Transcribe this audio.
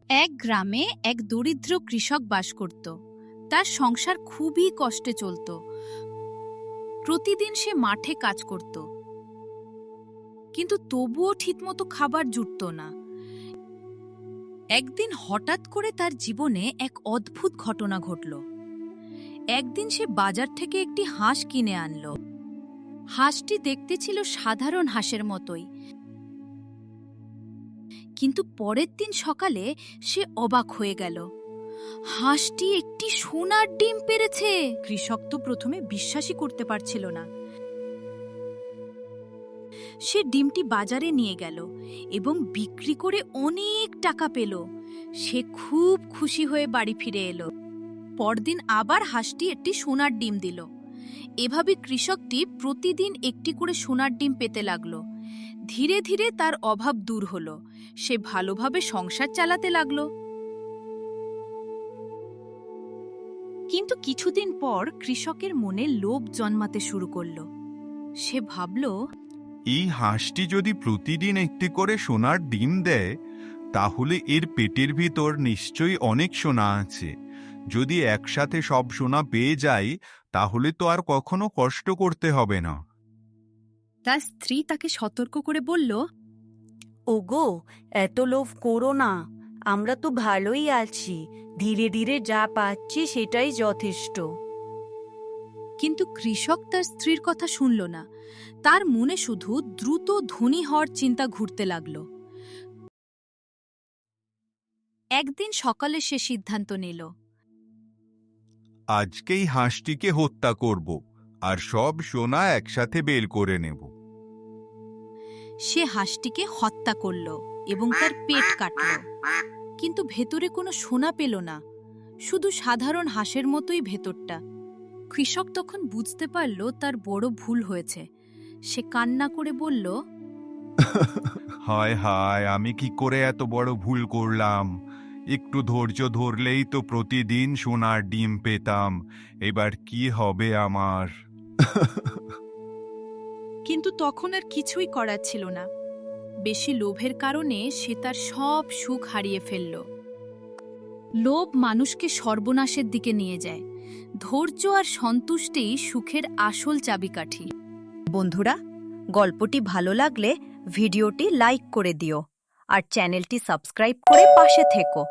এক গ্রামে এক দরিদ্র কৃষক বাস করত। তার সংসার খুবই কষ্টে চলত। প্রতিদিন সে মাঠে কাজ করত, কিন্তু তবুও ঠিকমতো খাবার জুটত না। একদিন হঠাৎ করে তার জীবনে এক অদ্ভুত ঘটনা ঘটল। একদিন সে বাজার থেকে একটি হাঁস কিনে আনল। হাঁসটি দেখতে ছিল সাধারণ হাঁসের মতোই, কিন্তু পরের দিন সকালে সে অবাক হয়ে গেল। হাঁসটি একটি সোনার ডিম পেড়েছে। কৃষক তো প্রথমে বিশ্বাসই করতে পারছিল না। সে ডিমটি বাজারে নিয়ে গেল এবং বিক্রি করে অনেক টাকা পেল। সে খুব খুশি হয়ে বাড়ি ফিরে এলো। পরদিন আবার হাঁসটি একটি সোনার ডিম দিল। এভাবে কৃষকটি প্রতিদিন একটি করে সোনার ডিম পেতে লাগলো। ধীরে ধীরে তার অভাব দূর হলো। সে ভালোভাবে সংসার চালাতে লাগলো। কিন্তু কিছুদিন পর কৃষকের মনে লোভ জন্মাতে শুরু করল। সে ভাবল, এই হাঁসটি যদি প্রতিদিন একটি করে সোনার ডিম দেয়, তাহলে এর পেটের ভিতর নিশ্চয়ই অনেক সোনা আছে। যদি একসাথে সব সোনা পেয়ে যাই, তাহলে তো আর কখনো কষ্ট করতে হবে না। তার স্ত্রী তাকে সতর্ক করে বলল, ওগো, এত লোভ করো না। আমরা তো ভালোই আছি। ধীরে ধীরে যা পাচ্ছি সেটাই যথেষ্ট। কিন্তু কৃষক তার স্ত্রীর কথা শুনল না। তার মনে শুধু দ্রুত ধনী হওয়ার চিন্তা ঘুরতে লাগল। একদিন সকালে সে সিদ্ধান্ত নিল, আজকেই হাঁসটিকে হত্যা করব আর সব সোনা একসাথে বের করে নেব। সে হাঁসটিকে হত্যা করল এবং তার পেট কাটল। কিন্তু ভেতরে কোনো সোনা পেল না, শুধু সাধারণ হাঁসের মতোই ভেতরটা। কৃষক তখন বুঝতে পারল তার বড় ভুল হয়েছে। সে কান্না করে বলল, হায় হায়, আমি কি করে এত বড় ভুল করলাম! একটু ধৈর্য ধরলেই তো প্রতিদিন সোনার ডিম পেতাম। এবার কি হবে আমার? কিন্তু তখন আর কিছুই করার ছিল না। বেশি লোভের কারণে সে তার সব সুখ হারিয়ে ফেলল। লোভ মানুষকে সর্বনাশের দিকে নিয়ে যায়। ধৈর্য আর সন্তুষ্টিই সুখের আসল চাবিকাঠি। বন্ধুরা, গল্পটি ভালো লাগলে ভিডিওটি লাইক করে দিও আর চ্যানেলটি সাবস্ক্রাইব করে পাশে থেকো।